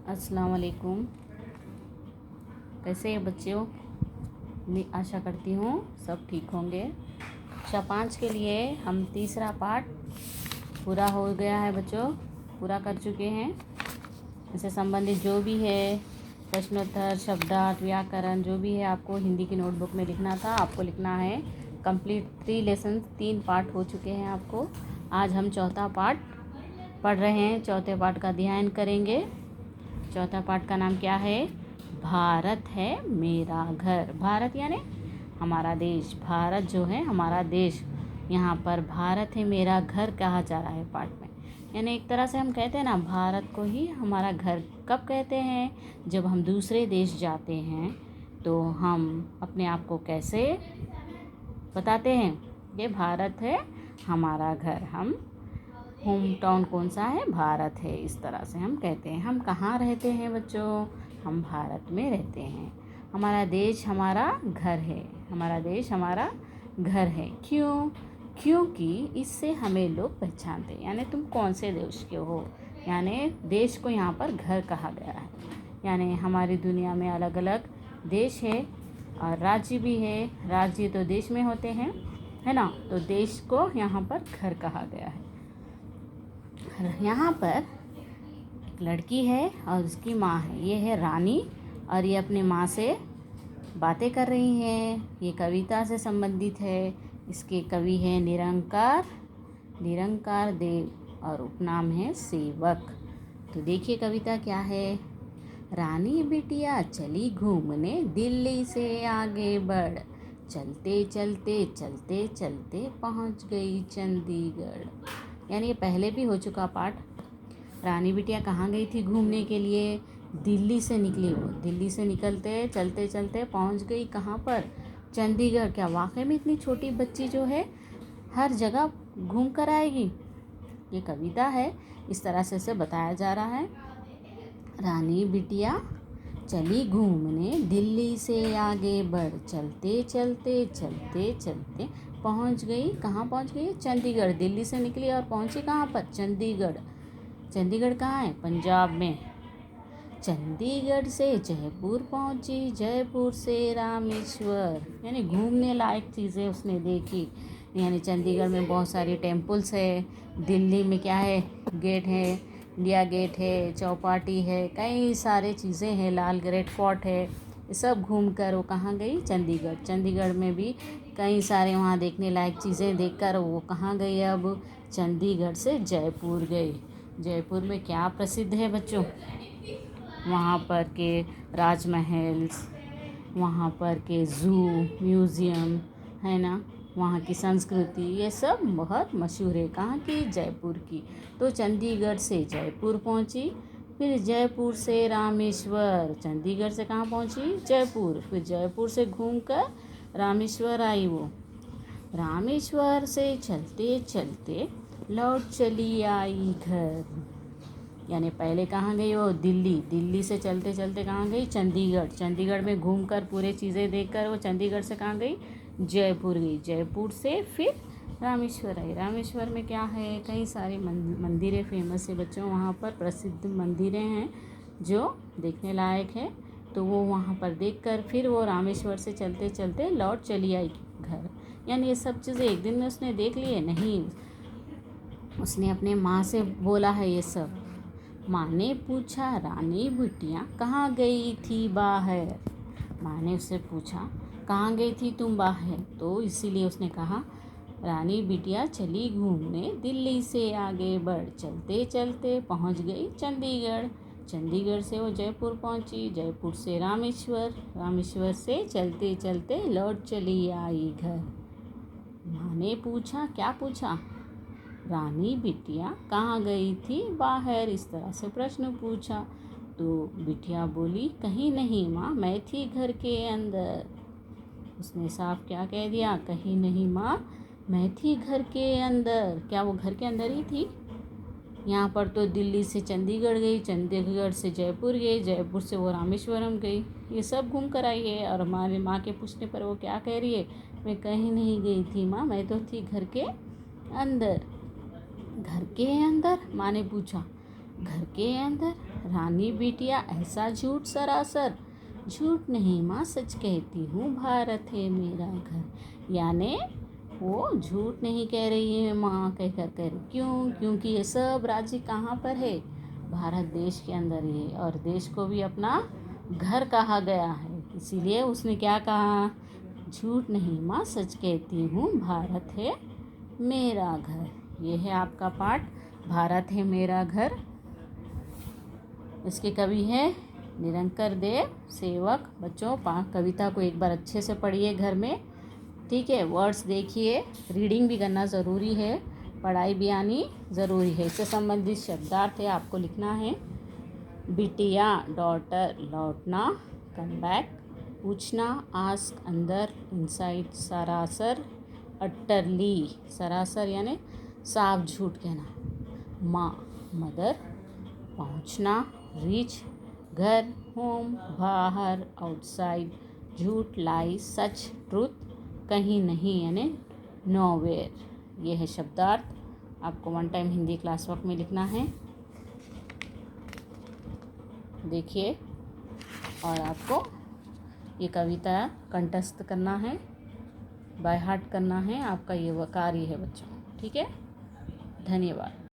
अस्सलाम वालेकुम। कैसे हैं बच्चों? मैं आशा करती हूँ सब ठीक होंगे। कक्षा 5 के लिए हम तीसरा पाठ पूरा हो गया है बच्चों, पूरा कर चुके हैं। इससे संबंधित जो भी है प्रश्नोत्तर, शब्दार्थ, व्याकरण जो भी है आपको हिंदी की नोटबुक में लिखना था, आपको लिखना है। कंप्लीट 3 लेसन, 3 पाठ हो चुके हैं आपको। आज हम चौथा पाठ पढ़ रहे हैं, चौथे पाठ का अध्ययन करेंगे। चौथा पाठ का नाम क्या है? भारत है मेरा घर। भारत यानी हमारा देश। भारत जो है हमारा देश। यहाँ पर भारत है मेरा घर कहा जा रहा है पाठ में। यानी एक तरह से हम कहते हैं ना, भारत को ही हमारा घर कब कहते हैं? जब हम दूसरे देश जाते हैं तो हम अपने आप को कैसे बताते हैं? ये भारत है हमारा घर। हम होम टाउन कौन सा है? भारत है। इस तरह से हम कहते हैं। हम कहाँ रहते हैं बच्चों? हम भारत में रहते हैं। हमारा देश हमारा घर है। हमारा देश हमारा घर है। क्यों? क्योंकि इससे हमें लोग पहचानते हैं। यानी तुम कौन से देश के हो, यानी देश को यहाँ पर घर कहा गया है। यानी हमारी दुनिया में अलग अलग देश है और राज्य भी है। राज्य तो देश में होते हैं, है ना? तो देश को यहाँ पर घर कहा गया है। यहाँ पर एक लड़की है और उसकी माँ है। ये है रानी और ये अपनी माँ से बातें कर रही हैं। ये कविता से संबंधित है। इसके कवि हैं निरंकार देव और उपनाम है सेवक। तो देखिए कविता क्या है। रानी बिटिया चली घूमने, दिल्ली से आगे बढ़, चलते चलते चलते चलते पहुँच गई चंडीगढ़। यानी ये पहले भी हो चुका पाठ। रानी बिटिया कहाँ गई थी घूमने के लिए? दिल्ली से निकली वो। दिल्ली से निकलते चलते चलते पहुँच गई कहाँ पर? चंडीगढ़। क्या वाकई में इतनी छोटी बच्ची जो है हर जगह घूम कर आएगी? ये कविता है, इस तरह से इसे बताया जा रहा है। रानी बिटिया चली घूमने, दिल्ली से आगे बढ़, चलते चलते चलते चलते पहुंच गई। कहाँ पहुंच गई? चंडीगढ़। दिल्ली से निकली और पहुंची कहाँ पर? चंडीगढ़। चंडीगढ़ कहाँ है? पंजाब में। चंडीगढ़ से जयपुर पहुंची, जयपुर से रामेश्वर। यानी घूमने लायक चीज़ें उसने देखी। यानी चंडीगढ़ में बहुत सारी टेम्पल्स है। दिल्ली में क्या है? गेट है, इंडिया गेट है, चौपाटी है, कई सारे चीज़ें हैं, लाल ग्रेट फोर्ट है। ये सब घूम कर वो कहाँ गई? चंडीगढ़। चंडीगढ़ में भी कई सारे वहाँ देखने लायक चीज़ें देखकर वो कहाँ गई? अब चंडीगढ़ से जयपुर गई। जयपुर में क्या प्रसिद्ध है बच्चों? वहाँ पर के राजमहल्स, वहाँ पर के ज़ू, म्यूज़ियम, है ना? वहाँ की संस्कृति, ये सब बहुत मशहूर है। कहाँ की? जयपुर की। तो चंडीगढ़ से जयपुर पहुँची, फिर जयपुर से रामेश्वर। चंडीगढ़ से कहाँ पहुँची? जयपुर। फिर जयपुर से घूमकर रामेश्वर आई वो। रामेश्वर से चलते चलते लौट चली आई घर। यानी पहले कहाँ गई वो? दिल्ली। दिल्ली से चलते चलते कहाँ गई? चंडीगढ़। चंडीगढ़ में घूमकर पूरे चीज़ें देखकर वो चंडीगढ़ से कहाँ गई? जयपुर गई। जयपुर से फिर रामेश्वर आई। रामेश्वर में क्या है? कई सारे मंदिरें फेमस है बच्चों। वहाँ पर प्रसिद्ध मंदिरें हैं जो देखने लायक है। तो वो वहाँ पर देखकर फिर वो रामेश्वर से चलते चलते लौट चली आई घर। यानी ये सब चीज़ें एक दिन में उसने देख लिए? नहीं, उसने अपने माँ से बोला है ये सब। माँ ने पूछा, रानी बिटिया कहाँ गई थी बाहर? माँ ने उससे पूछा, कहाँ गई थी तुम बाहर? तो इसीलिए उसने कहा, रानी बिटिया चली घूमने, दिल्ली से आगे बढ़, चलते चलते पहुँच गई चंडीगढ़। चंडीगढ़ से वो जयपुर पहुँची, जयपुर से रामेश्वर, रामेश्वर से चलते चलते लौट चली आई घर। माँ ने पूछा, क्या पूछा? रानी बिटिया कहाँ गई थी बाहर? इस तरह से प्रश्न पूछा। तो बिटिया बोली, कहीं नहीं माँ, मैं थी घर के अंदर। उसने साफ क्या कह दिया? कहीं नहीं माँ, मैं थी घर के अंदर। क्या वो घर के अंदर ही थी? यहाँ पर तो दिल्ली से चंडीगढ़ गई, चंडीगढ़ से जयपुर गई, जयपुर से वो रामेश्वरम गई। ये सब घूम कर आई है। और हमारी माँ के पूछने पर वो क्या कह रही है? मैं कहीं नहीं गई थी माँ, मैं तो थी घर के अंदर। घर के अंदर? माँ ने पूछा, घर के अंदर? रानी बिटिया ऐसा झूठ सरासर, झूठ नहीं माँ सच कहती हूँ, भारत है मेरा घर। यानी वो झूठ नहीं कह रही है माँ, कह क्यों? क्योंकि ये सब राज्य कहाँ पर है? भारत देश के अंदर ही है, और देश को भी अपना घर कहा गया है। इसीलिए उसने क्या कहा? झूठ नहीं माँ सच कहती हूँ, भारत है मेरा घर। ये है आपका पाठ, भारत है मेरा घर। इसके कवि है निरंकर देव सेवक। बच्चों कविता को एक बार अच्छे से पढ़िए घर में, ठीक है? वर्ड्स देखिए, रीडिंग भी करना ज़रूरी है, पढ़ाई भी आनी ज़रूरी है। इससे संबंधित शब्दार्थ है आपको लिखना है। बिटिया डॉटर, लौटना कम बैक, पूछना आस्क अंदर इनसाइड, सरासर अट्टरली, सरासर यानी साफ झूठ कहना, माँ मदर, पहुँचना रीच, घर होम, बाहर आउटसाइड, झूठ लाई सच ट्रूथ, कहीं नहीं यानी नोवेयर। ये है शब्दार्थ, आपको 1 टाइम हिंदी क्लास वर्क में लिखना है। देखिए, और आपको ये कविता कंठस्थ करना है, बाय हार्ट करना है। आपका ये कार्य है बच्चों, ठीक है? धन्यवाद।